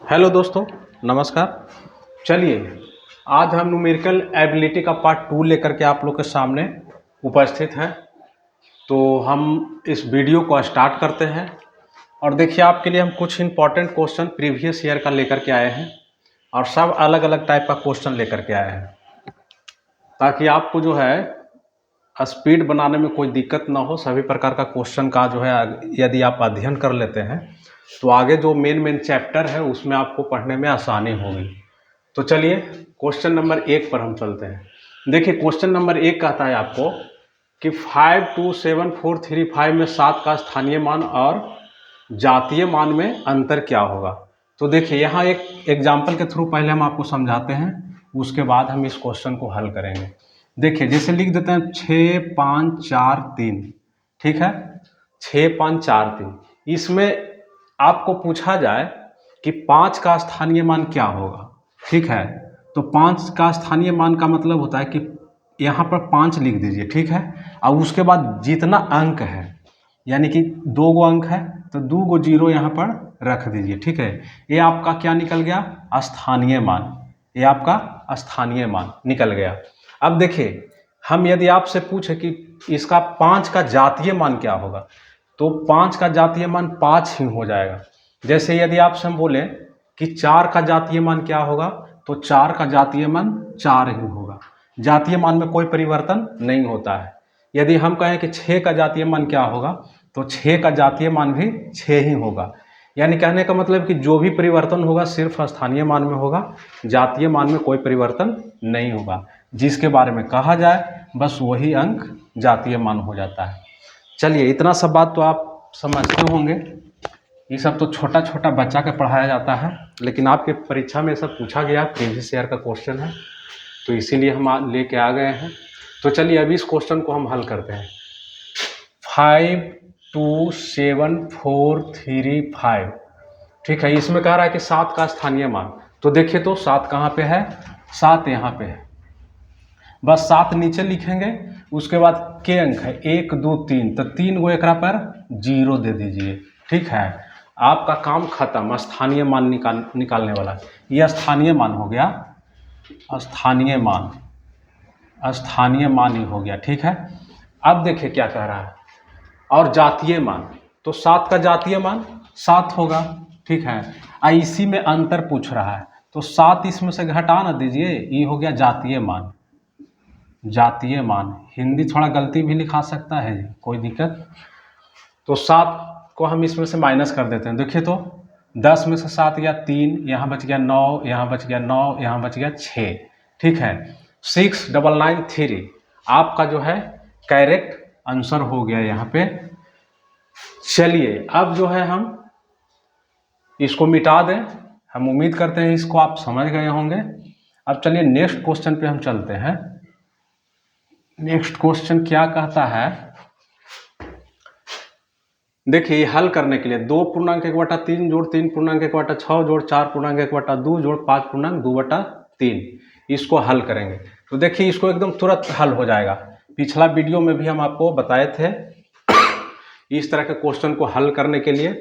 Hello दोस्तों, नमस्कार। चलिए, आज हम न्यूमेरिकल एबिलिटी का पार्ट 2 लेकर के आप लोग के सामने उपस्थित हैं। तो हम इस वीडियो को स्टार्ट करते हैं और देखिए, आपके लिए हम कुछ इंपॉर्टेंट क्वेश्चन प्रीवियस ईयर का लेकर के आए हैं और सब अलग अलग टाइप का क्वेश्चन लेकर के आए हैं, ताकि आपको जो है स्पीड बनाने में कोई दिक्कत ना हो। सभी प्रकार का क्वेश्चन का जो है यदि आप अध्ययन कर लेते हैं तो आगे जो मेन चैप्टर है उसमें आपको पढ़ने में आसानी होगी। तो चलिए, क्वेश्चन नंबर 1 पर हम चलते हैं। देखिए, क्वेश्चन नंबर 1 कहता है आपको कि 527,435 में 7 का स्थानीय मान और जातीय मान में अंतर क्या होगा। तो देखिए, यहाँ एक एग्जाम्पल के थ्रू पहले हम आपको समझाते हैं, उसके बाद हम इस क्वेश्चन को हल करेंगे। देखिए, जैसे लिख देते हैं 6 5 4 3, ठीक है, 6 5 4 3। इसमें आपको पूछा जाए कि 5 का स्थानीय मान क्या होगा, ठीक है। तो 5 का स्थानीय मान का मतलब होता है कि यहाँ पर 5 लिख दीजिए, ठीक है, और उसके बाद जितना अंक है, यानी कि 2 गो अंक है तो 2 गो जीरो यहाँ पर रख दीजिए, ठीक है। ये आपका क्या निकल गया? स्थानीय मान। ये आपका स्थानीय मान निकल गया। अब देखिए, हम यदि आपसे पूछे कि इसका 5 का जातीय मान क्या होगा, तो 5 का जातीय मान 5 ही हो जाएगा। जैसे यदि आपसे हम बोले कि 4 का जातीय मान क्या होगा, तो 4 का जातीय मान 4 ही होगा। जातीय मान में कोई परिवर्तन नहीं होता है। यदि हम कहें कि 6 का जातीय मान क्या होगा, तो 6 का जातीय मान भी 6 ही होगा। यानी कहने का मतलब कि जो भी परिवर्तन होगा सिर्फ स्थानीय मान में होगा, जातीय मान में कोई परिवर्तन नहीं होगा। जिसके बारे में कहा जाए बस वही अंक जातीय मान हो जाता है। चलिए, इतना सब बात तो आप समझते होंगे। ये सब तो छोटा छोटा बच्चा का पढ़ाया जाता है, लेकिन आपके परीक्षा में सब पूछा गया, प्रीवियस ईयर का क्वेश्चन है, तो इसीलिए हम लेके आ गए हैं। तो चलिए, अभी इस क्वेश्चन को हम हल करते हैं। 527,435, ठीक है। इसमें कह रहा है कि 7 का स्थानीय मान। तो देखिए, तो 7 कहाँ पे है? 7 यहाँ पे है। बस 7 नीचे लिखेंगे, उसके बाद के अंक है 1 2 3, तो 3 गो एकरा पर 0 दे दीजिए, ठीक है। आपका काम खत्म। स्थानीय मान निकालने वाला यह स्थानीय मान हो गया। स्थानीय मान ही हो गया, ठीक है। अब देखिए क्या कह रहा है, और जातीय मान। तो 7 का जातीय मान 7 होगा, ठीक है। इसी में अंतर पूछ रहा है, तो 7 इसमें से घटा ना दीजिए, ये हो गया जातीय मान। जातीय मान, हिंदी थोड़ा गलती भी लिखा सकता है, कोई दिक्कत। तो 7 को हम इसमें से माइनस कर देते हैं। देखिए, तो 10 में से 7 गया 3, यहाँ बच गया 9, यहाँ बच गया 9, यहाँ बच गया 6, ठीक है। 6993 आपका जो है करेक्ट आंसर हो गया यहाँ पे। चलिए, अब जो है हम इसको मिटा दें। हम उम्मीद करते हैं इसको आप समझ गए होंगे। अब चलिए, नेक्स्ट क्वेश्चन पे हम चलते हैं। नेक्स्ट क्वेश्चन क्या कहता है, देखिए, हल करने के लिए 2.1/3 जोड़ 3.1/6 जोड़ 4.1/2 जोड़ 5.2/3, इसको हल करेंगे। तो देखिए, इसको एकदम तुरंत हल हो जाएगा। पिछला वीडियो में भी हम आपको बताए थे इस तरह के क्वेश्चन को हल करने के लिए।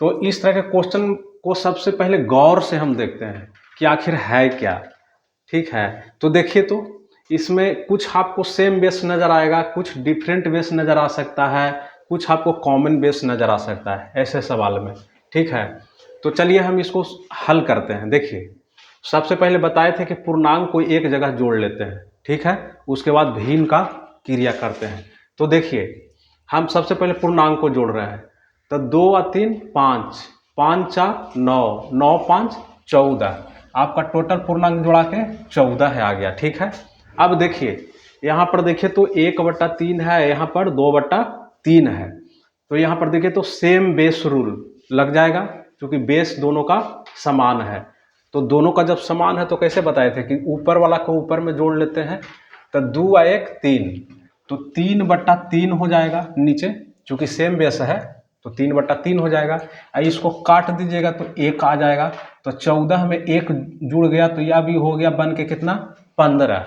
तो इस तरह के क्वेश्चन को सबसे पहले गौर से हम देखते हैं कि आखिर है क्या, ठीक है। तो देखिए, तो इसमें कुछ आपको सेम बेस नज़र आएगा, कुछ डिफरेंट बेस नज़र आ सकता है, कुछ आपको कॉमन बेस नज़र आ सकता है ऐसे सवाल में, ठीक है। तो चलिए, हम इसको हल करते हैं। देखिए, सबसे पहले बताए थे कि पूर्णांक को एक जगह जोड़ लेते हैं, ठीक है, उसके बाद भिन्न का क्रिया करते हैं। तो देखिए, हम सबसे पहले पूर्णांक को जोड़ रहे हैं। तो 2 और 3 5, 5 4 9, 9 5 14, आपका टोटल पूर्णांक जोड़ा के 14 है आ गया, ठीक है। अब देखिए, यहाँ पर देखिए तो 1/3 है, यहाँ पर 2/3 है। तो यहाँ पर देखिए तो सेम बेस रूल लग जाएगा, क्योंकि बेस दोनों का समान है। तो दोनों का जब समान है तो कैसे बताए थे कि ऊपर वाला को ऊपर में जोड़ लेते हैं। तो 2 और 1 3, तो 3/3 हो जाएगा नीचे, चूँकि सेम बेस है तो 3/3 हो जाएगा। इसको काट दीजिएगा तो 1 आ जाएगा। तो 14 में 1 जुड़ गया तो यह भी हो गया बन के कितना? 15।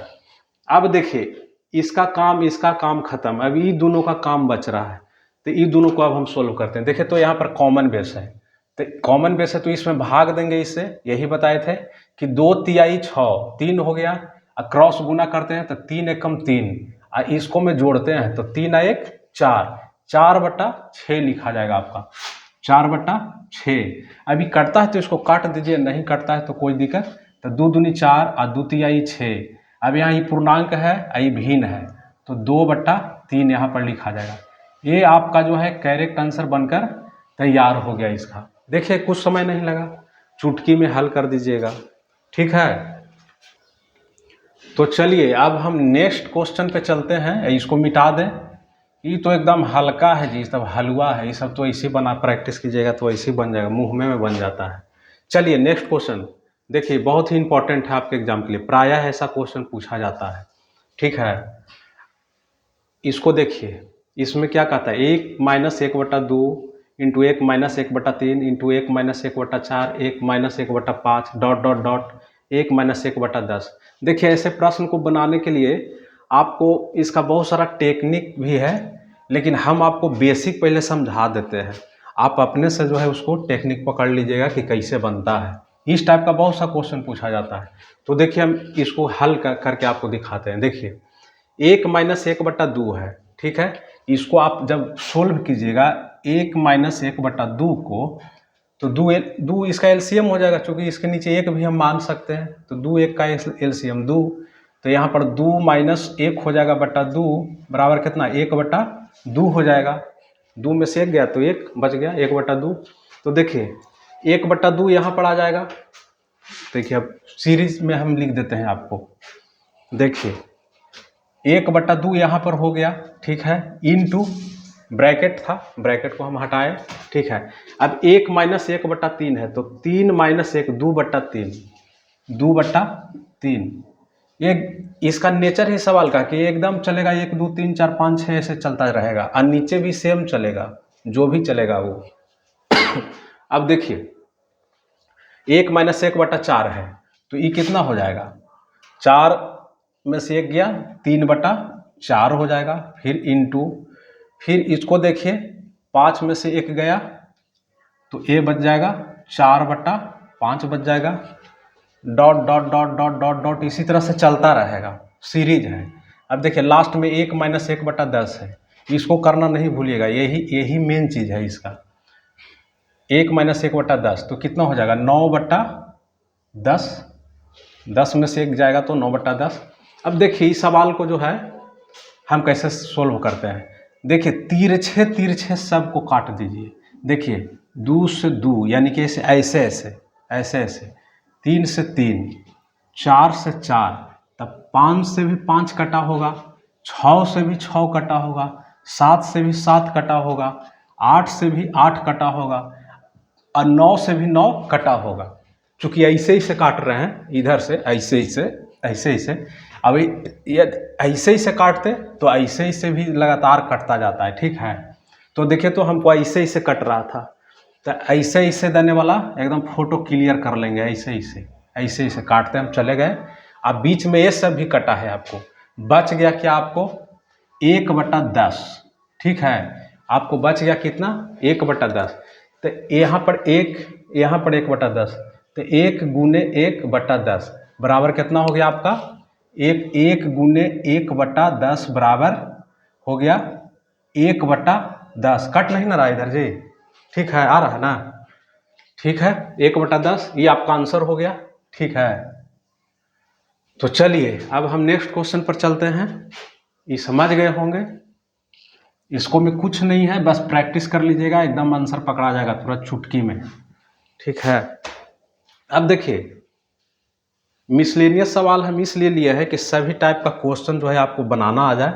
अब देखिए, इसका काम खत्म। अब ये दोनों का काम बच रहा है, तो ये दोनों को अब हम सोल्व करते हैं। देखिए, तो यहाँ पर कॉमन बेस है, तो कॉमन बेस है तो इसमें भाग देंगे इससे, यही बताए थे कि 2 तिहाई 6 3 हो गया, और क्रॉस गुना करते हैं तो 3 एकम 3, और इसको में जोड़ते हैं तो 3 1 4, 4/6 लिखा जाएगा आपका, 4/6। अभी कटता है तो इसको काट दीजिए, नहीं कटता है तो कोई दिक्कत, तो 2 दूनी 4 और 2 तिहाई 6। अब यहाँ ये पूर्णांक है, ये भिन्न है, तो 2/3 यहाँ पर लिखा जाएगा। ये आपका जो है करेक्ट आंसर बनकर तैयार हो गया इसका। देखिए कुछ समय नहीं लगा, चुटकी में हल कर दीजिएगा, ठीक है। तो चलिए अब हम नेक्स्ट क्वेश्चन पे चलते हैं, इसको मिटा दें, ये तो एकदम हल्का है जी, सब हलवा है, ये सब तो ऐसे बना प्रैक्टिस कीजिएगा तो ऐसे बन जाएगा, मुंह में बन जाता है। चलिए नेक्स्ट क्वेश्चन देखिए, बहुत ही इंपॉर्टेंट है आपके एग्जाम के लिए, प्रायः ऐसा क्वेश्चन पूछा जाता है, ठीक है। इसको देखिए, इसमें क्या कहता है, 1 - 1/2 into 1 - 1/3 into 1 - 1/4 1 - 1/5 dot dot dot 1 - 1/10। देखिए ऐसे प्रश्न को बनाने के लिए आपको इसका बहुत सारा टेक्निक भी है, लेकिन हम आपको बेसिक पहले समझा देते हैं, आप अपने से जो है उसको टेक्निक पकड़ लीजिएगा कि कैसे बनता है। इस टाइप का बहुत सा क्वेश्चन पूछा जाता है। तो देखिए हम इसको हल करके आपको दिखाते हैं। देखिए 1 - 1/2 है, ठीक है। इसको आप जब सोल्व कीजिएगा 1 - 1/2 को, तो 2 इसका एलसीएम हो जाएगा, क्योंकि इसके नीचे 1 भी हम मान सकते हैं, तो 2 1 का एलसीएम 2, तो यहाँ पर 2 - 1 हो जाएगा बटा 2 बराबर कितना, 1/2 हो जाएगा। 2 में से 1 गया तो 1 बच गया, 1/2। तो देखिए 1/2 यहाँ पर आ जाएगा। देखिए अब सीरीज में हम लिख देते हैं आपको, देखिए 1/2 यहाँ पर हो गया, ठीक है, इनटू ब्रैकेट था, ब्रैकेट को हम हटाए, ठीक है। अब 1 - 1/3 है, तो 3 - 1 2/3, 2/3। ये इसका नेचर ही सवाल का कि एकदम चलेगा 1 2 3 4 5 6 ऐसे चलता रहेगा, और नीचे भी सेम चलेगा, जो भी चलेगा वो। अब देखिए 1 - 1/4 है, तो ये कितना हो जाएगा, 4 में से 1 गया, 3/4 हो जाएगा, फिर इनटू, फिर इसको देखिए 5 में से 1 गया तो ए बच जाएगा, 4/5 बच जाएगा, dot dot dot dot dot dot इसी तरह से चलता रहेगा, सीरीज है। अब देखिए लास्ट में 1 - 1/10 है, इसको करना नहीं भूलिएगा, यही मेन चीज़ है इसका। 1 - 1/10 तो कितना हो जाएगा, 9/10, 10 में से 1 जाएगा तो 9/10। अब देखिए इस सवाल को जो है हम कैसे सोल्व करते हैं। देखिए तिरछे तिरछे सब को काट दीजिए। देखिए 2 से 2 यानी कि ऐसे ऐसे ऐसे ऐसे, 3 से 3, 4 से 4, तब 5 से भी 5 कटा होगा, 6 से भी 6 कटा होगा, 7 से भी 7 कटा होगा, 8 से भी 8 कटा होगा, और 9 से भी 9 कटा होगा। चूँकि ऐसे ही से काट रहे हैं, इधर से ऐसे ही से, ऐसे ही से। अब ये ऐसे ही से काटते तो ऐसे ही से भी लगातार कटता जाता है, ठीक है। तो देखिए तो हमको ऐसे ही से कट रहा था, तो ऐसे ही से देने वाला एकदम फोटो क्लियर कर लेंगे, ऐसे ही से काटते हम चले गए। अब बीच में ये सब भी कटा है, आपको बच गया क्या, आपको 1/10, ठीक है। आपको बच गया कितना, 1/10। तो यहाँ पर 1, यहाँ पर 1/10, तो 1 गुने 1/10 बराबर कितना हो गया आपका, 1 गुने 1/10 बराबर हो गया 1/10। कट नहीं ना रहा इधर जी, ठीक है, आ रहा है ना, ठीक है, 1/10 ये आपका आंसर हो गया, ठीक है। तो चलिए अब हम नेक्स्ट क्वेश्चन पर चलते हैं। ये समझ गए होंगे, इसको में कुछ नहीं है, बस प्रैक्टिस कर लीजिएगा, एकदम आंसर पकड़ा जाएगा तुरंत चुटकी में, ठीक है। अब देखिए मिसलेनियस सवाल हम इसलिए लिए है कि सभी टाइप का क्वेश्चन जो है आपको बनाना आ जाए,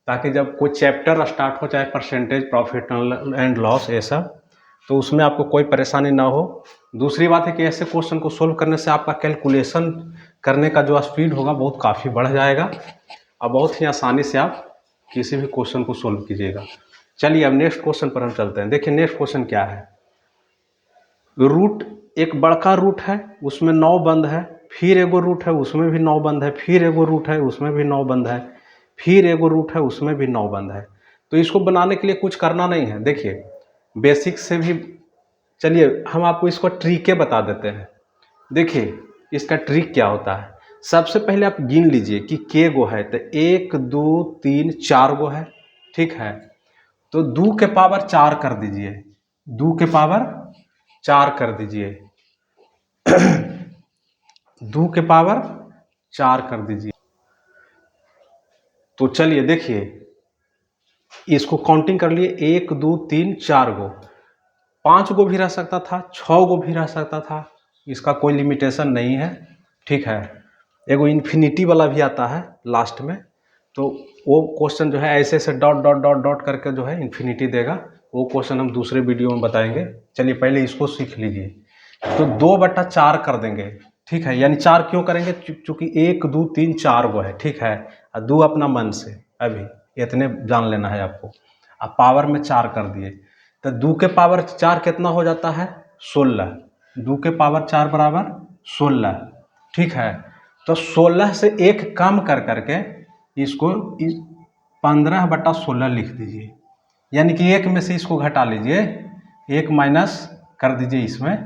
ताकि जब कोई चैप्टर स्टार्ट हो, चाहे परसेंटेज, प्रॉफिट एंड लॉस, ये सब, तो उसमें आपको कोई परेशानी ना हो। दूसरी बात है कि ऐसे क्वेश्चन को सोल्व करने से आपका कैलकुलेशन करने का जो स्पीड होगा बहुत काफ़ी बढ़ जाएगा, और बहुत ही आसानी से आप किसी भी क्वेश्चन को सोल्व कीजिएगा। चलिए अब नेक्स्ट क्वेश्चन पर हम चलते हैं। देखिए नेक्स्ट क्वेश्चन क्या है, रूट, एक बड़का रूट है उसमें 9 बंद है, फिर एगो रूट है उसमें भी 9 बंद है, फिर एगो रूट है उसमें भी 9 बंद है, फिर एगो रूट है उसमें भी 9 बंद है। तो इसको बनाने के लिए कुछ करना नहीं है। देखिए बेसिक से भी चलिए हम आपको इसको ट्रिक बता देते हैं। देखिए इसका ट्रिक क्या होता है। सबसे पहले आप गिन लीजिए कि के गो है, तो 1 2 3 4 गो है, ठीक है। तो 2 के पावर 4 कर दीजिए, 2 के पावर 4 कर दीजिए 2 के पावर 4 कर दीजिए। तो चलिए देखिए इसको काउंटिंग कर लिए, 1 2 3 4 गो, 5 गो भी रह सकता था, 6 गो भी रह सकता था, इसका कोई लिमिटेशन नहीं है, ठीक है। एगो इन्फिनिटी वाला भी आता है लास्ट में, तो वो क्वेश्चन जो है ऐसे ऐसे डॉट डॉट डॉट डॉट करके जो है इन्फिनिटी देगा, वो क्वेश्चन हम दूसरे वीडियो में बताएंगे। चलिए पहले इसको सीख लीजिए। तो 2/4 कर देंगे, ठीक है। यानी 4 क्यों करेंगे, चूंकि 1 2 3 4 गो है, ठीक है। और 2 अपना मन से अभी इतने जान लेना है आपको। अब पावर में 4 कर दिए, तो 2 के पावर 4 कितना हो जाता है, 16। 2 के पावर 4 बराबर 16, ठीक है। तो 16 से 1 कम कर करके इसको 15/16 लिख दीजिए। यानी कि 1 में से इसको घटा लीजिए, 1 माइनस कर दीजिए इसमें,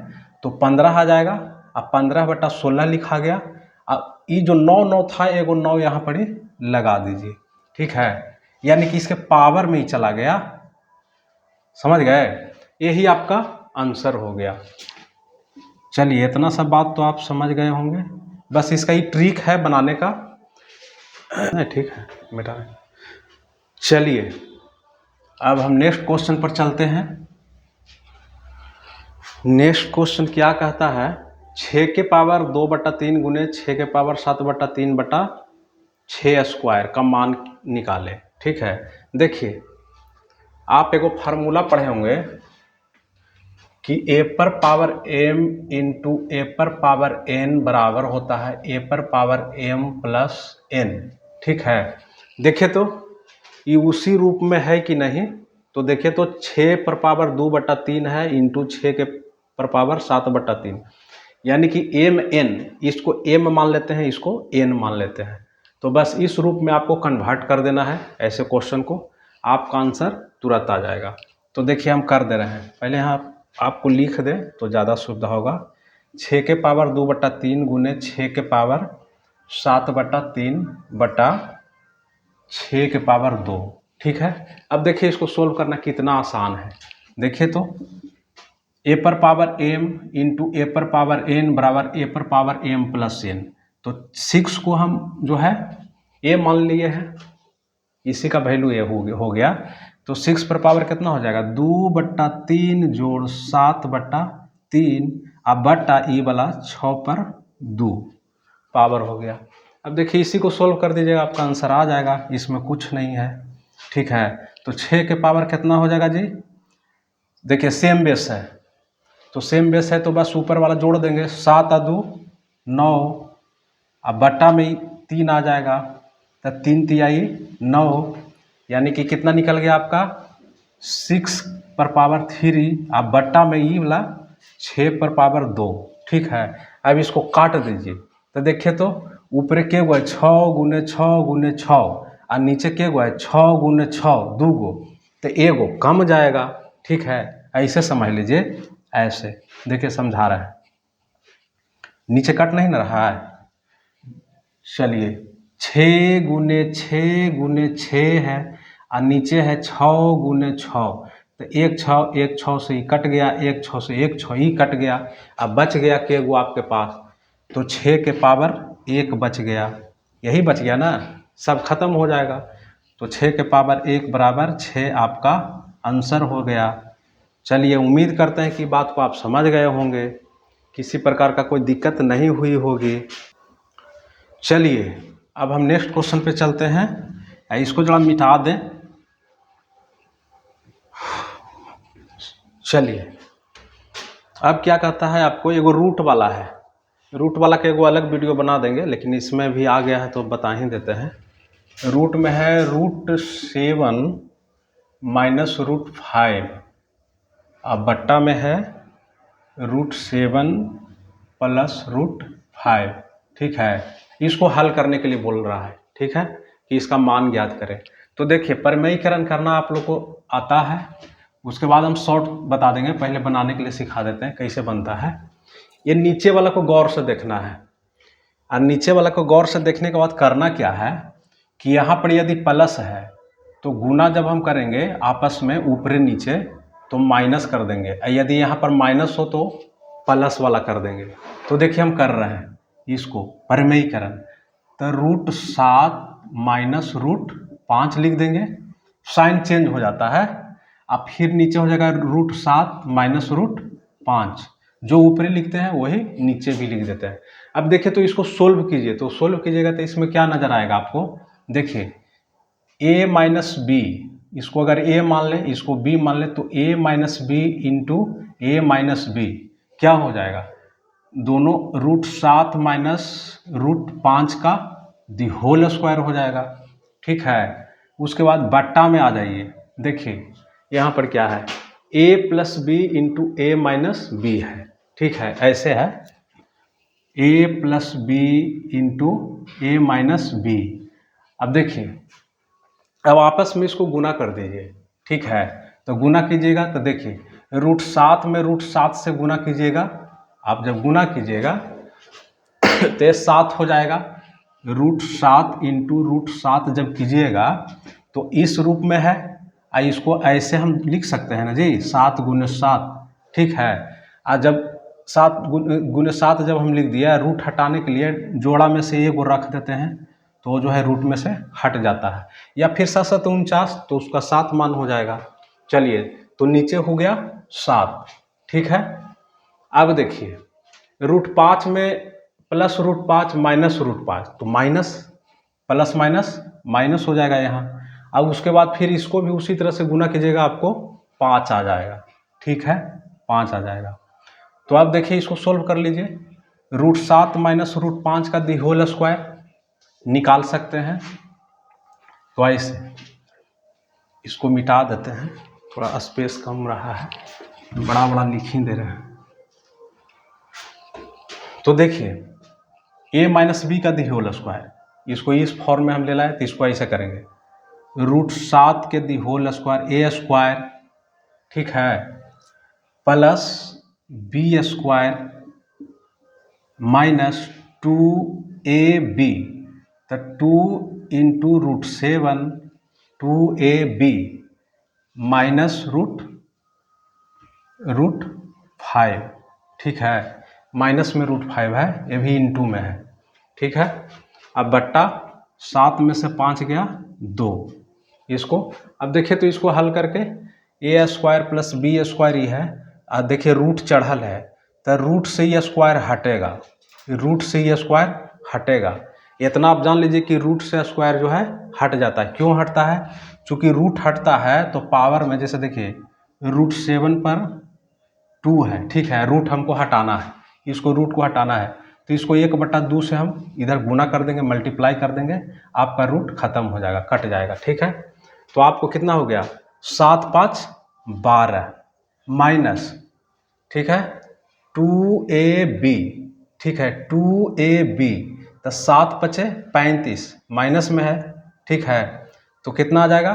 तो 15 आ जाएगा। अब 15/16 लिखा गया। अब ये जो 9 9 था, एगो 9 यहाँ पर ही लगा दीजिए, ठीक है। यानी कि इसके पावर में ही चला गया, समझ गए। यही आपका आंसर हो गया। चलिए इतना सब बात तो आप समझ गए होंगे, बस इसका ही ट्रिक है बनाने का, ठीक है बेटा। चलिए अब हम नेक्स्ट क्वेश्चन पर चलते हैं। नेक्स्ट क्वेश्चन क्या कहता है, 6 के पावर 2/3 गुने 6 के पावर 7/3/6 स्क्वायर का मान निकाले, ठीक है। देखिए आप एगो फार्मूला पढ़े होंगे कि a पर पावर m इंटू ए पर पावर n बराबर होता है a पर पावर m प्लस n, ठीक है। देखिए तो ये उसी रूप में है कि नहीं, तो देखिए तो 6 पर पावर 2/3 है इंटू 6 के पर पावर 7/3, यानी कि m n, इसको m मान लेते हैं, इसको n मान लेते हैं। तो बस इस रूप में आपको कन्वर्ट कर देना है ऐसे क्वेश्चन को, आपका आंसर तुरंत आ जाएगा। तो देखिए हम कर दे रहे हैं, पहले यहाँ आपको लिख दें तो ज़्यादा सुविधा होगा। 6 के पावर 2/3 गुने 6 के पावर 7/3/6 के पावर 2, ठीक है। अब देखिए इसको सोल्व करना कितना आसान है। देखिए तो a पर पावर m इंटू ए पर पावर n बराबर a पर पावर m प्लस n। तो 6 को हम जो है a मान लिए हैं, इसी का वैल्यू ये हो गया। तो 6 पर पावर कितना हो जाएगा, 2/3 जोड़ 7/3 अब बट्टा ई वाला 6/2 पावर हो गया। अब देखिए इसी को सोल्व कर दीजिएगा, आपका आंसर आ जाएगा, इसमें कुछ नहीं है, ठीक है। तो 6 के पावर कितना हो जाएगा जी, देखिए सेम बेस है, तो सेम बेस है तो बस ऊपर वाला जोड़ देंगे, 7 और 2 9, अब बट्टा में 3 आ जाएगा, तो 3 तिहाई 9, यानी कि कितना निकल गया आपका 6 पर पावर 3, अब बट्टा में ई वाला 6 पर पावर 2, ठीक है। अब इसको काट दीजिए, तो देखिए तो ऊपर के गो है 6 गुने 6 गुने 6 और नीचे के गो है 6 गुने 6 2 गो, तो एगो कम जाएगा, ठीक है। ऐसे समझ लीजिए, ऐसे देखिए समझा रहा है, नीचे कट नहीं ना रहा है। चलिए 6 गुने 6 गुने 6 है और नीचे है 6 गुने 6, तो एक 6 से ही कट गया, एक 6 से एक 6 ही कट गया, अब बच गया के गो आपके पास, तो 6 के पावर 1 बच गया, यही बच गया ना, सब खत्म हो जाएगा। तो 6 के पावर 1 बराबर 6 आपका आंसर हो गया। चलिए उम्मीद करते हैं कि बात को आप समझ गए होंगे, किसी प्रकार का कोई दिक्कत नहीं हुई होगी। चलिए अब हम नेक्स्ट क्वेश्चन पे चलते हैं, इसको जरा मिटा दें। चलिए अब क्या कहता है, आपको एगो रूट वाला है, रूट वाला के एगो अलग वीडियो बना देंगे, लेकिन इसमें भी आ गया है तो बता ही देते हैं। रूट में है √7 माइनस √5, अब बट्टा में है √7 प्लस √5, ठीक है। इसको हल करने के लिए बोल रहा है, ठीक है, कि इसका मान ज्ञात करें। तो देखिए परिमेयीकरण करना आप लोग को आता है, उसके बाद हम शॉर्ट बता देंगे, पहले बनाने के लिए सिखा देते हैं कैसे बनता है। ये नीचे वाला को गौर से देखना है, और नीचे वाला को गौर से देखने के बाद करना क्या है कि यहाँ पर यदि प्लस है तो गुना जब हम करेंगे आपस में ऊपरी नीचे तो माइनस कर देंगे, और यदि यहाँ पर माइनस हो तो प्लस वाला कर देंगे। तो देखिए हम कर रहे हैं इसको परिमेयीकरण, तो √7 माइनस √5 लिख देंगे, साइन चेंज हो जाता है, अब फिर नीचे हो जाएगा √7 माइनस √5, जो ऊपरी लिखते हैं वही नीचे भी लिख देते हैं। अब देखिए तो इसको सोल्व कीजिए, तो सोल्व कीजिएगा तो इसमें क्या नजर आएगा आपको, देखिए a माइनस बी, इसको अगर a मान लें इसको b मान लें तो a minus b into a minus b क्या हो जाएगा, दोनों √7 माइनस √5 का दी होल स्क्वायर हो जाएगा। ठीक है, उसके बाद बट्टा में आ जाइए, देखिए यहाँ पर क्या है a plus b into a minus b है। ठीक है, ऐसे है a plus b into a minus b. अब देखिए अब आपस में इसको गुना कर दीजिए। ठीक है, तो गुना कीजिएगा तो देखिए √7 में √7 से गुना कीजिएगा, आप जब गुना कीजिएगा तो ये 7 हो जाएगा, √7 इंटू √7 जब कीजिएगा तो इस रूप में है, इसको ऐसे हम लिख सकते हैं ना जी, 7 गुने 7। ठीक है, और जब 7 गुने 7 जब हम लिख दिया, रूट हटाने के लिए जोड़ा में से एक रख देते हैं तो जो है रूट में से हट जाता है, या फिर 7 49 तो उसका 7 मान हो जाएगा। चलिए तो नीचे हो गया 7। ठीक है, अब देखिए √5 में प्लस √5 माइनस √5, तो माइनस प्लस माइनस माइनस हो जाएगा यहाँ। अब उसके बाद फिर इसको भी उसी तरह से गुना कीजिएगा, आपको 5 आ जाएगा। ठीक है, 5 आ जाएगा। तो अब देखिए इसको सोल्व कर लीजिए, √7 माइनस √5 का दी होल स्क्वायर निकाल सकते हैं। तो ऐसे इसको मिटा देते हैं, थोड़ा स्पेस कम रहा है, बड़ा बड़ा लिख ही दे रहे हैं। तो देखिए a माइनस बी का दी होल स्क्वायर, इसको इस फॉर्म में हम ले लाए तो इसको ऐसे करेंगे, √7 के the whole square a square, ठीक है, plus b square minus 2ab, तो 2 इंटू √7 2ab माइनस √5। ठीक है, माइनस में √5 है, ये भी इंटू में है। ठीक है, अब बट्टा 7 में से 5 गया 2, इसको अब देखिए तो इसको हल करके a square plus b square ही है, अब देखिए रूट चढ़ल है तो रूट से ही स्क्वायर हटेगा, रूट से ही स्क्वायर हटेगा। इतना आप जान लीजिए कि रूट से स्क्वायर जो है हट जाता है। क्यों हटता है, चूंकि रूट हटता है तो पावर में, जैसे देखिए √7 पर 2 है। ठीक है, रूट हमको हटाना है, इसको रूट को हटाना है तो इसको 1/2 से हम इधर गुना कर देंगे, मल्टीप्लाई कर देंगे, आपका रूट खत्म हो जाएगा, कट जाएगा। ठीक है, तो आपको कितना हो गया 7 5 12 माइनस, ठीक है, 2ab, ठीक है 2ab, तो 7 5 35 माइनस में है। ठीक है, तो कितना आ जाएगा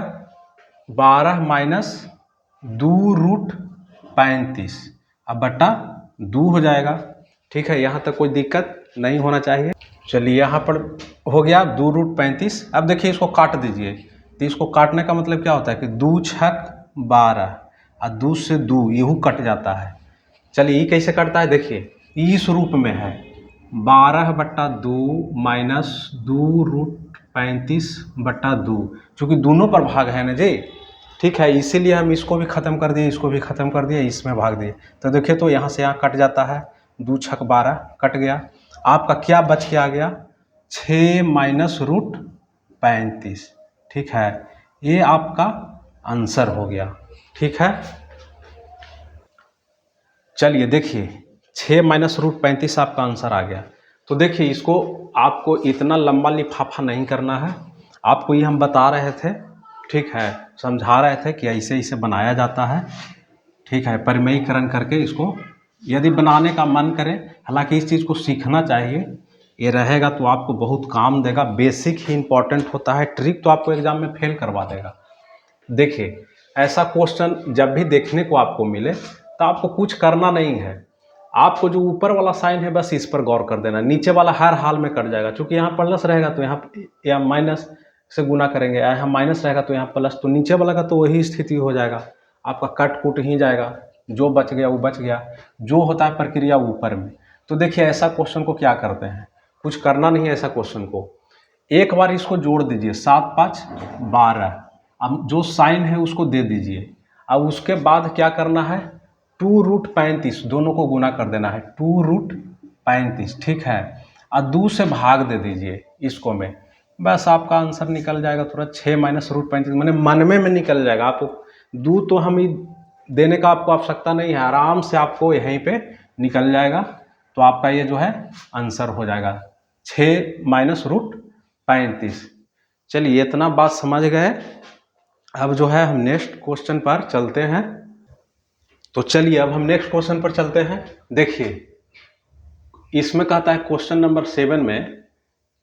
12 माइनस 2√35, अब बट्टा 2 हो जाएगा। ठीक है, यहाँ तक कोई दिक्कत नहीं होना चाहिए। चलिए यहाँ पर हो गया 2√35। अब देखिए इसको काट दीजिए, तो इसको काटने का मतलब क्या होता है कि 2 6 12 और 2 से 2 यहू कट जाता है। चलिए ये कैसे कटता है, देखिए इस रूप में है 12/2 माइनस 2√35/2, चूँकि दोनों पर भाग है ना जी। ठीक है, इसीलिए हम इसको भी ख़त्म कर दिए, इसको भी ख़त्म कर दिए, इसमें भाग दिए। तो देखिए तो यहाँ से यहाँ कट जाता है, 2 6 12 कट गया, आपका क्या बच के आ गया 6 माइनस √35। ठीक है, ये आपका आंसर हो गया। ठीक है, चलिए देखिए 6 माइनस √35 आपका आंसर आ गया। तो देखिए इसको आपको इतना लंबा लिफाफा नहीं करना है, आपको ये हम बता रहे थे, ठीक है, समझा रहे थे कि ऐसे ऐसे बनाया जाता है। ठीक है, परिमेयीकरण करके इसको यदि बनाने का मन करे, हालांकि इस चीज़ को सीखना चाहिए, ये रहेगा तो आपको बहुत काम देगा। बेसिक ही इम्पॉर्टेंट होता है, ट्रिक तो आपको एग्जाम में फेल करवा देगा। देखिए ऐसा क्वेश्चन जब भी देखने को आपको मिले तो आपको कुछ करना नहीं है, आपको जो ऊपर वाला साइन है बस इस पर गौर कर देना, नीचे वाला हर हाल में कट जाएगा। क्योंकि यहाँ प्लस रहेगा तो यहाँ या माइनस से गुना करेंगे, यहाँ माइनस रहेगा तो यहाँ प्लस, तो नीचे वाला का तो वही स्थिति हो जाएगा, आपका कट कुट ही जाएगा, जो बच गया वो बच गया, जो होता है प्रक्रिया ऊपर में। तो देखिए ऐसा क्वेश्चन को क्या करते हैं, कुछ करना नहीं है ऐसा क्वेश्चन को, एक बार इसको जोड़ दीजिए, 7 5 12, अब जो साइन है उसको दे दीजिए। अब उसके बाद क्या करना है, 2√35 दोनों को गुना कर देना है, 2√35, ठीक है, और 2 से भाग दे दीजिए इसको में, बस आपका आंसर निकल जाएगा तुरंत। 6 - √35 मैंने मनमे में निकल जाएगा। आपको 2 तो हम ही देने का आपको आवश्यकता नहीं है, आराम से आपको यहीं पे निकल जाएगा। तो आपका ये जो है आंसर हो जाएगा 6 - √35। चलिए इतना बात समझ गए। अब जो है हम नेक्स्ट क्वेश्चन पर चलते हैं। तो चलिए अब हम नेक्स्ट क्वेश्चन पर चलते हैं। देखिए इसमें कहता है क्वेश्चन नंबर 7 में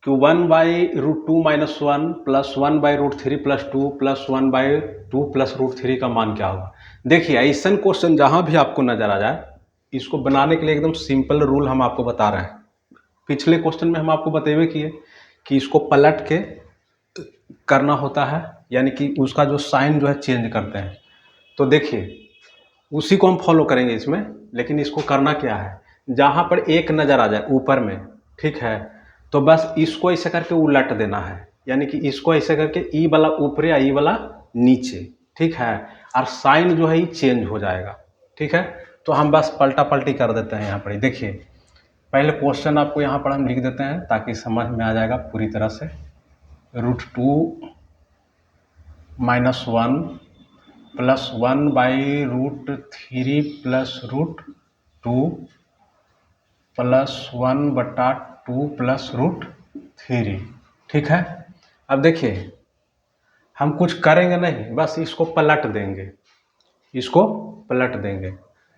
कि 1/√2 - 1 + 1/√3 + 2 + 1/2 + √3 का मान क्या होगा। देखिए ऐसा क्वेश्चन जहां भी आपको नजर आ जाए, इसको बनाने के लिए एकदम सिंपल रूल हम आपको बता रहे हैं। पिछले क्वेश्चन में हम आपको बतेवे किए कि इसको पलट के करना होता है, यानी कि उसका जो साइन जो है चेंज करते हैं। तो देखिए उसी को हम फॉलो करेंगे इसमें, लेकिन इसको करना क्या है, जहाँ पर एक नज़र आ जाए ऊपर में, ठीक है, तो बस इसको ऐसे करके उलट देना है, यानी कि इसको ऐसे करके ई वाला ऊपर या ई वाला नीचे, ठीक है, और साइन जो है ये चेंज हो जाएगा, ठीक है। तो हम बस पलटा पलटी कर देते हैं यहाँ पर। देखिए पहले क्वेश्चन आपको यहाँ पर हम लिख देते हैं ताकि समझ में आ जाएगा पूरी तरह से। √2 - 1 + 1/√3 + √2 + 1/2 + √3, ठीक है। अब देखिए हम कुछ करेंगे नहीं, बस इसको पलट देंगे, इसको पलट देंगे।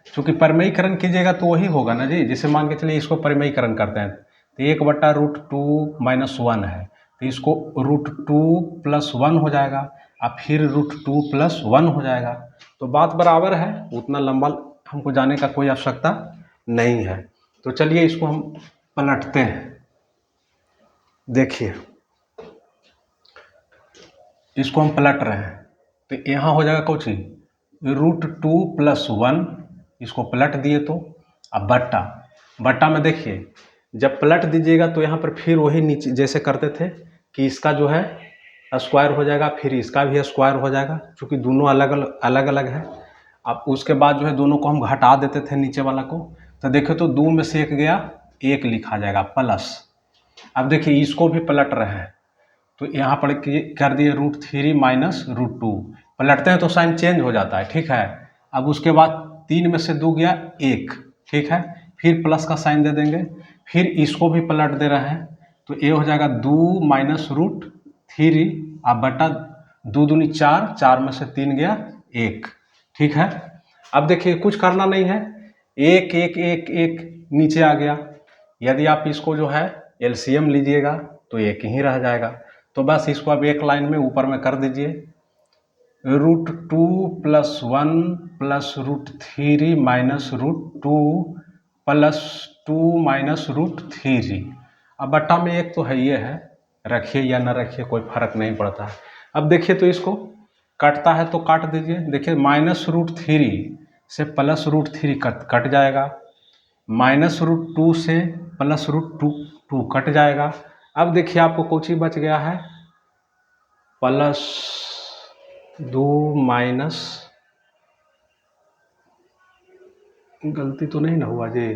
क्योंकि परिमेयीकरण कीजिएगा तो वही होगा ना जी, जैसे मान के चलिए इसको परिमेयीकरण करते हैं तो 1/√2 - 1 है, तो इसको √2 + 1 हो जाएगा, और फिर √2 + 1 हो जाएगा। तो बात बराबर है, उतना लंबा हमको जाने का कोई आवश्यकता नहीं है। तो चलिए इसको हम पलटते हैं। देखिए इसको हम पलट रहे हैं तो यहाँ हो जाएगा कुछ √2 + 1, इसको पलट दिए तो, अब बट्टा बट्टा में देखिए जब पलट दीजिएगा तो यहाँ पर फिर वही नीचे जैसे करते थे कि इसका जो है स्क्वायर हो जाएगा, फिर इसका भी स्क्वायर हो जाएगा, क्योंकि दोनों अलग अलग है। अब उसके बाद जो है दोनों को हम घटा देते थे नीचे वाला को, तो देखिए तो 2 में से 1 गया, 1 लिखा जाएगा प्लस। अब देखिए इसको भी पलट रहे हैं तो यहाँ पर कर दिए √3 - √2, पलटते हैं तो साइन चेंज हो जाता है, ठीक है। अब उसके बाद 3 में से 2 गया 1, ठीक है, फिर प्लस का साइन दे देंगे, फिर इसको भी पलट दे रहे हैं तो ये हो जाएगा 2 - √3, अब बटा 2 दूनी 4, 4 में से 3 गया 1, ठीक है। अब देखिए कुछ करना नहीं है, 1 1 1 1 नीचे आ गया। यदि आप इसको जो है एलसीएम लीजिएगा तो 1 ही रह जाएगा। तो बस इसको अब एक लाइन में ऊपर में कर दीजिए, √2 + 1 + √3 - √2 + 2 - √3। अब बट्टा में 1 तो है ये है, रखिए या ना रखिए कोई फर्क नहीं पड़ता है। अब देखिए तो इसको कटता है तो काट दीजिए। देखिए -√3 से +√3 कट जाएगा, -√2 से +√2 कट जाएगा। अब देखिए आपको कुछ ही बच गया है, +2 गलती तो नहीं ना हुआ जी।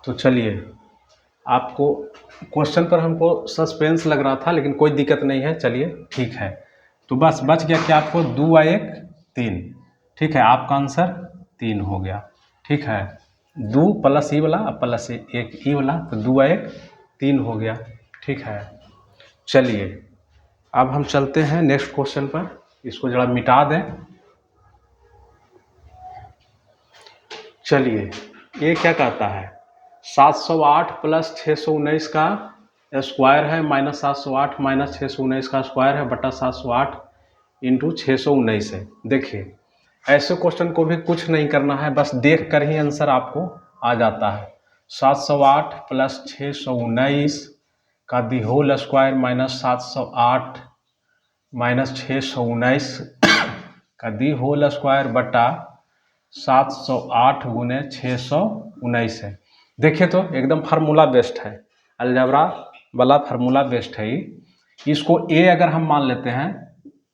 तो चलिए आपको क्वेश्चन पर हमको सस्पेंस लग रहा था, लेकिन कोई दिक्कत नहीं है, चलिए ठीक है। तो बस बच गया कि आपको 2 × 1 3, ठीक है, आपका आंसर 3 हो गया, ठीक है। 2 + ई वाला प्लस 1 ई वाला, तो 2 × 1 3 हो गया, ठीक है। चलिए अब हम चलते हैं नेक्स्ट क्वेश्चन पर, इसको जरा मिटा दें। चलिए ये क्या कहता है, 708 + 619 का स्क्वायर है, -708 - 619 का स्क्वायर है बटा 708 इंटू 619 है। देखिए ऐसे क्वेश्चन को भी कुछ नहीं करना है, बस देख कर ही आंसर आपको आ जाता है। 708 प्लस 619 का the whole square minus 708 minus 619 का दी होल स्क्वायर बटा 708 गुने 619 है। देखिए तो एकदम फार्मूला बेस्ड है, अलजेब्रा वाला फार्मूला बेस्ड है। इसको ए अगर हम मान लेते हैं,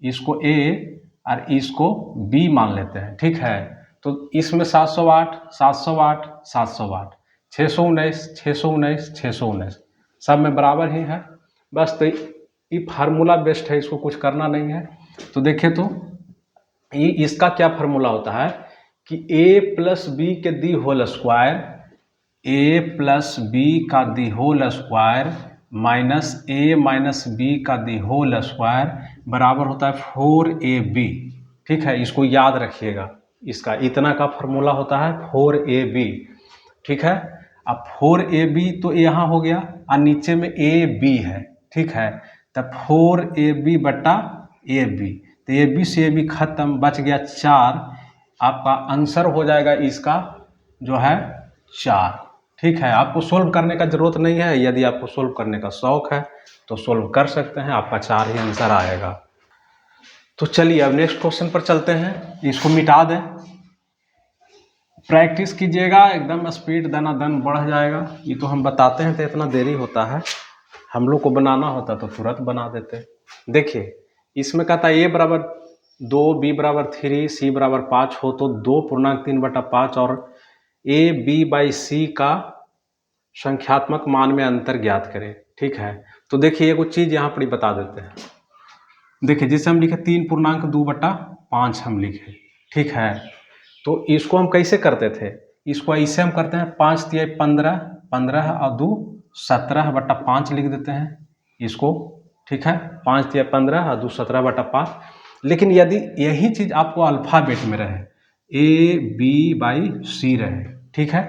इसको ए और इसको बी मान लेते हैं, ठीक है। तो इसमें 708 708 708 619 619 619 सब में बराबर ही है। बस तो ये फार्मूला बेस्ड है, इसको कुछ करना नहीं है। तो देखिए तो ये इसका क्या फार्मूला होता है कि a प्लस बी के the whole square, a plus B का the whole square minus a minus B का दी होल स्क्वायर बराबर होता है 4ab। ठीक है, इसको याद रखिएगा, इसका इतना का फार्मूला होता है 4ab। ठीक है, अब 4ab तो यहाँ हो गया और नीचे में ab है, ठीक है। तब 4ab बटा ab, तो ab से ab खत्म, बच गया 4। आपका आंसर हो जाएगा इसका जो है 4। ठीक है, आपको सोल्व करने का जरूरत नहीं है, यदि आपको सोल्व करने का शौक है तो सोल्व कर सकते हैं, आपका 4 ही आंसर आएगा। तो चलिए अब नेक्स्ट क्वेश्चन पर चलते हैं, इसको मिटा दें। प्रैक्टिस कीजिएगा, एकदम स्पीड दनादन बढ़ जाएगा। ये तो हम बताते हैं तो इतना देरी होता है, हम लोग को बनाना होता तो तुरंत बना देते। देखिए इसमें कहता है a बराबर 2, b बराबर 3, c बराबर 5 हो तो 2.3/5 और a b बाई c का संख्यात्मक मान में अंतर ज्ञात करें। ठीक है, तो देखिए एक चीज़ यहाँ पर बता देते हैं। देखिए जैसे हम लिखे 3.2/5 हम लिखे, ठीक है। तो इसको हम कैसे करते थे, इसको ऐसे हम करते हैं 5 तिया 15, 15 और 2 17/5 लिख देते हैं इसको। ठीक है, 5 तिया 15 और 2 17/5। लेकिन यदि यही चीज़ आपको अल्फ़ाबेट में रहे, a b बाई c रहे, ठीक है,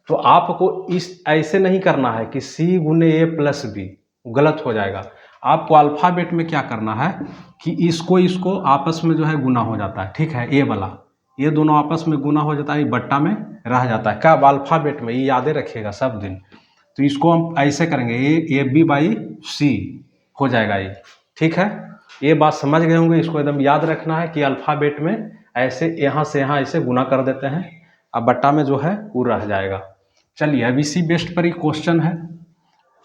तो आपको इस ऐसे नहीं करना है कि c गुने a प्लस b, गलत हो जाएगा। आपको अल्फ़ाबेट में क्या करना है कि इसको आपस में जो है गुना हो जाता है, ठीक है। ए वाला ये दोनों आपस में गुना हो जाता है, बट्टा में रह जाता है, कब अल्फ़ाबेट में, ये यादें रखिएगा सब दिन। तो इसको हम ऐसे करेंगे, ए बी बाई सी हो जाएगा ये। ठीक है, ये बात समझ गए होंगे, इसको एकदम याद रखना है कि अल्फ़ाबेट में ऐसे यहाँ से यहाँ ऐसे गुना कर देते हैं, अब बट्टा में जो है वो रह जाएगा। चलिए अब इसी बेस्ड पर ही क्वेश्चन है,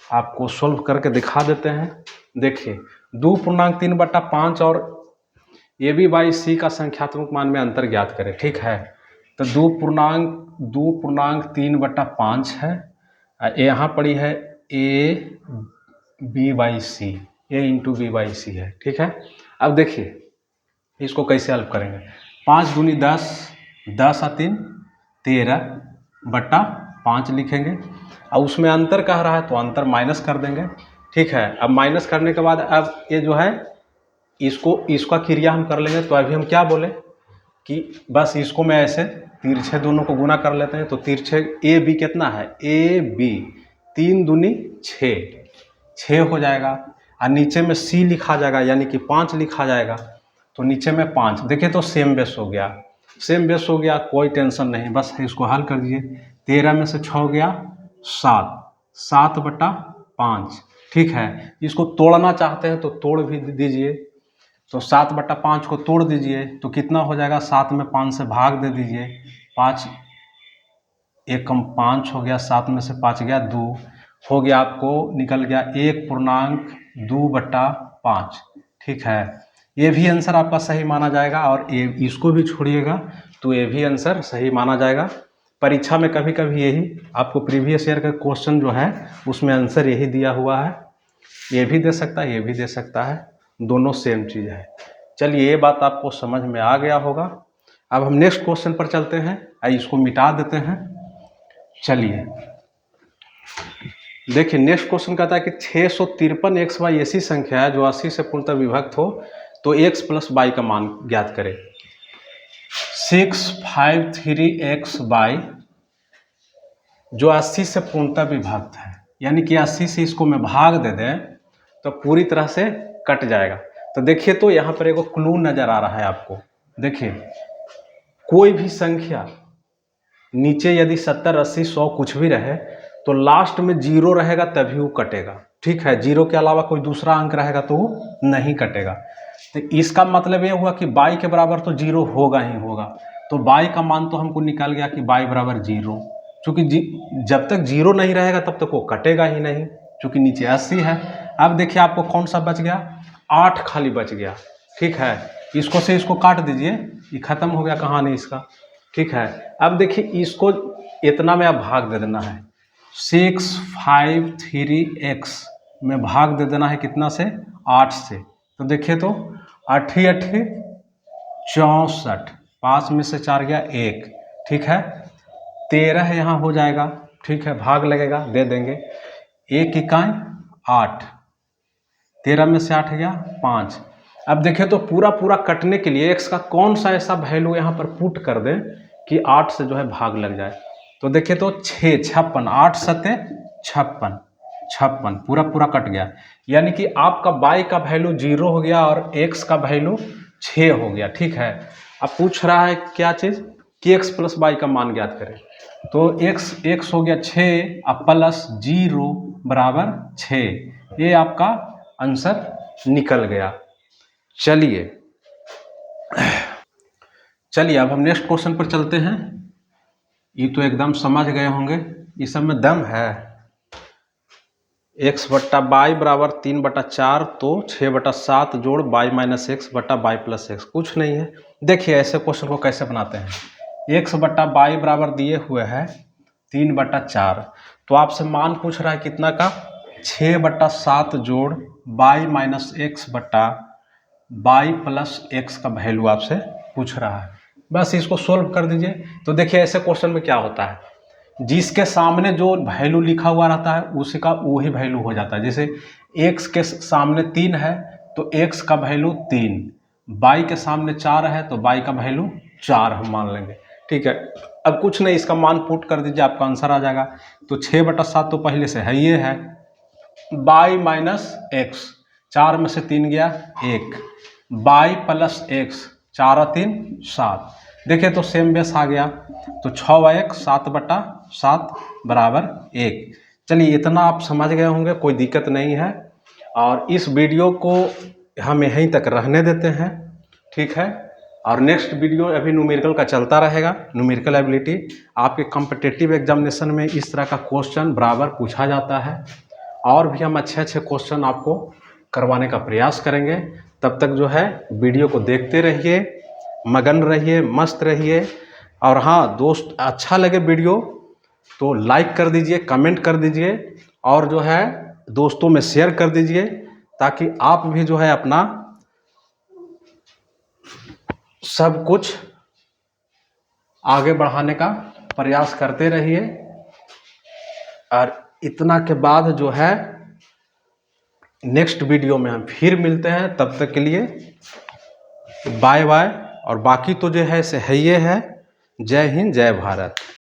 आपको सोल्व करके दिखा देते हैं। देखिए 2.3/5 और ए बी बाई सी का संख्यात्मक मान में अंतर ज्ञात करें। ठीक है, तो 2.3/5 है, यहाँ पड़ी है A B by C, A into B by C है। ठीक है, अब देखिए इसको कैसे हल करेंगे। 5 दूनी 10, 10 और 3 13/5 लिखेंगे, और उसमें अंतर कह रहा है तो अंतर माइनस कर देंगे। ठीक है, अब माइनस करने के बाद अब ये जो है इसका क्रिया हम कर लेंगे। तो अभी हम क्या बोले कि बस इसको मैं ऐसे तिरछे दोनों को गुना कर लेते हैं। तो तिरछे ए बी कितना है, ए बी 3 दूनी 6 हो जाएगा, और नीचे में सी लिखा जाएगा यानी कि 5 लिखा जाएगा। तो नीचे में 5, देखिए तो सेम बेस हो गया, सेम बेस हो गया, कोई टेंशन नहीं, बस इसको हल कर दीजिए। 13 में से 6 गया 7, 7/5। ठीक है, इसको तोड़ना चाहते हैं तो तोड़ भी दीजिए, तो 7/5 को तोड़ दीजिए तो कितना हो जाएगा, 7 में 5 से भाग दे दीजिए, 5 एकम 5 हो गया, 7 में से 5 गया 2 हो गया, आपको निकल गया 1.2/5। ठीक है, ये भी आंसर आपका सही माना जाएगा, और ये इसको भी छोड़िएगा तो ये भी आंसर सही माना जाएगा। परीक्षा में कभी कभी यही आपको प्रीवियस ईयर का क्वेश्चन जो है उसमें आंसर यही दिया हुआ है, ये भी दे सकता है, ये भी दे सकता है, दोनों सेम चीज़ है। चलिए ये बात आपको समझ में आ गया होगा। अब हम नेक्स्ट क्वेश्चन पर चलते हैं, इसको मिटा देते हैं। चलिए देखिए नेक्स्ट क्वेश्चन कहता है कि 653 एक्स वाई ऐसी संख्या है जो 80 से पूर्णतः विभक्त हो, तो x प्लस वाई का मान ज्ञात करें। 653 एक्स वाई जो 80 से पूर्णतः विभक्त है, यानी कि 80 से इसको मैं भाग दे दें तो पूरी तरह से कट जाएगा। तो देखिए तो यहाँ पर एक क्लू नजर आ रहा है आपको। देखिए कोई भी संख्या नीचे यदि 70, 80, 100 कुछ भी रहे तो लास्ट में 0 रहेगा तभी वो कटेगा। ठीक है, 0 के अलावा कोई दूसरा अंक रहेगा तो वो नहीं कटेगा। तो इसका मतलब ये हुआ कि y के बराबर तो 0 होगा ही होगा। तो y का मान तो हमको निकल गया कि y बराबर 0, चूँकि जब तक 0 नहीं रहेगा तब तक वो कटेगा ही नहीं, चूँकि नीचे 80 है। अब देखिए आपको कौन सा बच गया, 8 खाली बच गया। ठीक है, इसको से इसको काट दीजिए, ये खत्म हो गया कहानी इसका। ठीक है, अब देखिए इसको इतना में आप भाग दे देना है, 653x में भाग दे देना है कितना से, 8 से। तो देखिए तो 8 8 64, 5 में से 4 गया 1। ठीक है, 13 यहाँ हो जाएगा। ठीक है, भाग लगेगा, दे देंगे, 1 इकाई 8, 13 में से 8 गया 5। अब देखिए तो पूरा पूरा कटने के लिए x का कौन सा ऐसा वैल्यू यहाँ पर पुट कर दें कि 8 से जो है भाग लग जाए। तो देखिए तो 6 56, 8 सत्ते 56, 56 पूरा पूरा कट गया। यानी कि आपका y का वैल्यू 0 हो गया और x का वैल्यू 6 हो गया। ठीक है, अब पूछ रहा है क्या चीज़ कि x प्लस y का मान ज्ञात करें। तो x हो गया 6 और प्लस 0 बराबर 6, ये आपका आंसर निकल गया। चलिए अब हम नेक्स्ट क्वेश्चन पर चलते हैं। ये तो एकदम समझ गए होंगे, इस सब में दम है। x बट्टा बाई बराबर 3/4, तो 6/7 जोड़ y माइनस एक्स बट्टा वाई प्लस एक्स, कुछ नहीं है। देखिए ऐसे क्वेश्चन को कैसे बनाते हैं। x बट्टा बाई बराबर दिए हुए है 3/4, तो आपसे मान पूछ रहा है कितना का, 6/7 जोड़ y माइनस एक्स बट्टा वाई प्लस एक्स का वैल्यू आपसे पूछ रहा है। बस इसको सोल्व कर दीजिए। तो देखिए ऐसे क्वेश्चन में क्या होता है, जिसके सामने जो वैल्यू लिखा हुआ रहता है उसी का वही वैल्यू हो जाता है। जैसे x के सामने 3 है तो x का वैल्यू 3, y के सामने 4 है तो y का वैल्यू 4 हम मान लेंगे। ठीक है, अब कुछ नहीं, इसका मान पुट कर दीजिए, आपका आंसर आ जाएगा। तो 6/7 तो पहले से है, ये है y माइनस एक्स, 4 में से 3 गया 1, y प्लस एक्स, 4 और 3 7। देखिए तो सेम बेस आ गया, तो 6 और 1 7/7 बराबर 1। चलिए इतना आप समझ गए होंगे, कोई दिक्कत नहीं है। और इस वीडियो को हम यहीं तक रहने देते हैं। ठीक है, और नेक्स्ट वीडियो अभी न्यूमेरिकल का चलता रहेगा। न्यूमेरिकल एबिलिटी आपके कॉम्पिटिटिव एग्जामिनेशन में इस तरह का क्वेश्चन बराबर पूछा जाता है, और भी हम अच्छे अच्छे क्वेश्चन आपको करवाने का प्रयास करेंगे। तब तक जो है वीडियो को देखते रहिए, मगन रहिए, मस्त रहिए। और हाँ दोस्त, अच्छा लगे वीडियो तो लाइक कर दीजिए, कमेंट कर दीजिए, और जो है दोस्तों में शेयर कर दीजिए, ताकि आप भी जो है अपना सब कुछ आगे बढ़ाने का प्रयास करते रहिए। और इतना के बाद जो है नेक्स्ट वीडियो में हम फिर मिलते हैं। तब तक के लिए बाय बाय। और बाकी तो जो है से है ये है। जय हिंद, जय भारत।